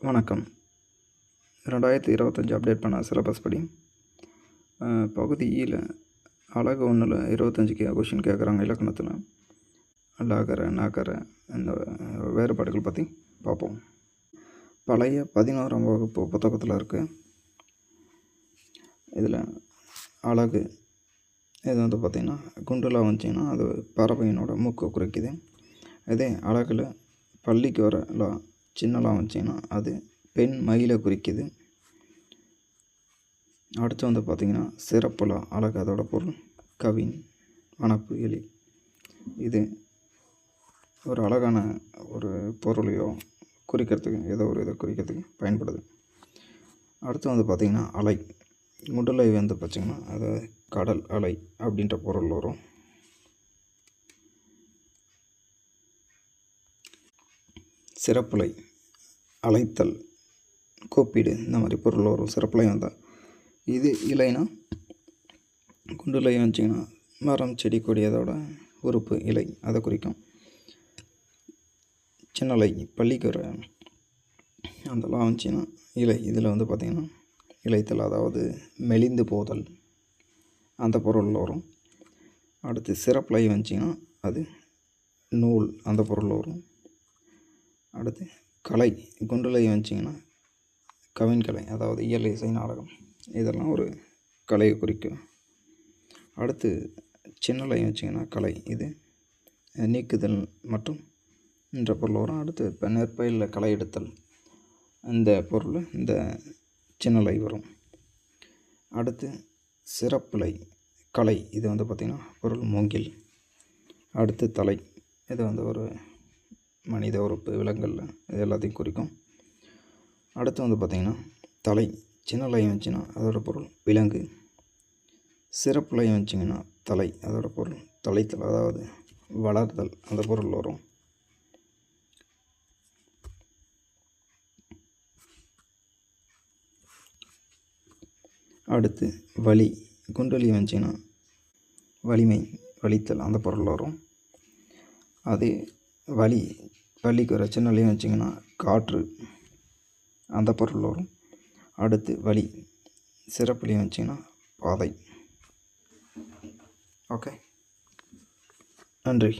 வணக்கம். 2025 அப்டேட் பண்ண சிலபஸ் படி பகுதி ஈல அழகு 1ல் 25 கொஷின் கேட்குறாங்க. இலக்கணத்தில் லகர நகர இந்த வேறுபாடுகள் பற்றி பார்ப்போம். பழைய 11ஆம் வகுப்பு புத்தகத்தில் இருக்குது. இதில் அழகு இது பார்த்திங்கன்னா குண்டலாக வந்துச்சிங்கன்னா அது பறவையினோட மூக்கை குறிக்குது. இதே அழகில் பள்ளிக்கு வர சின்னலாம் வந்துச்சிங்கன்னா அது பெண் மயிலை குறிக்குது. அடுத்து பார்த்திங்கன்னா சிறப்புலா அழகு, அதோட பொருள் கவின், வனப்பு, எலி. இது ஒரு அழகான ஒரு பொருளையோ குறிக்கிறதுக்கு ஏதோ ஒரு இதை குறிக்கிறதுக்கு பயன்படுது. அடுத்து பார்த்திங்கன்னா அலை, முடலை பார்த்திங்கன்னா அது கடல் அலை அப்படின்ற பொருள் வரும். சிறப்புலை அழைத்தல், கூப்பிடு, இந்த மாதிரி பொருள் வரும். சிறப்புலை வந்தால் இது இலைனா, குண்டுலை வந்துச்சிங்கன்னா மரம், செடி, கொடி, அதோட உறுப்பு இலை அதை குறிக்கும். சின்னலை பள்ளிக்கு வர அதெல்லாம் வந்துச்சின்னா இலை. இதில் பார்த்திங்கன்னா இலைத்தல், அதாவது மெலிந்து போதல், அந்த பொருளில் வரும். அடுத்து சிறப்புலை வந்துச்சிங்கன்னா அது நூல், அந்த பொருள் வரும். அடுத்து கலை, குண்டுலை வந்துச்சிங்கன்னா கவின் கலை, அதாவது இயல், இசை, நாடகம், இதெல்லாம் ஒரு கலையை குறிக்கும். அடுத்து சின்னலை வச்சிங்கன்னா கலை, இது நீக்குதல் மற்றும் என்ற பொருள் வரும். அடுத்து இப்போ நெற்பயிரில் களை எடுத்தல், இந்த பொருள் இந்த சின்னலை வரும். அடுத்து சிறப்புலை கலை, இது பார்த்திங்கன்னா பொருள் மூங்கில். அடுத்து தலை, இது ஒரு மனித உறுப்பு, விலங்குகள், இது எல்லாத்தையும் குறிக்கும். அடுத்து பார்த்திங்கன்னா தலை, சின்னலை வந்துச்சின்னா அதோட பொருள் விலங்கு. சிறப்புலை வந்துச்சிங்கன்னா தலை, அதோட பொருள் தலைத்தல், அதாவது வளர்தல், அந்த பொருள் வரும். அடுத்து வலி, குண்டலி வந்துச்சின்னா வலிமை, வலித்தல், அந்த பொருள் வரும். அது வலி பள்ளிக்கு வர சின்னலை வந்துச்சிங்கன்னா காற்று, அந்த பொருள் வரும். அடுத்து வலி சிறப்புலி வந்துச்சிங்கன்னா பாதை. ஓகே, நன்றி.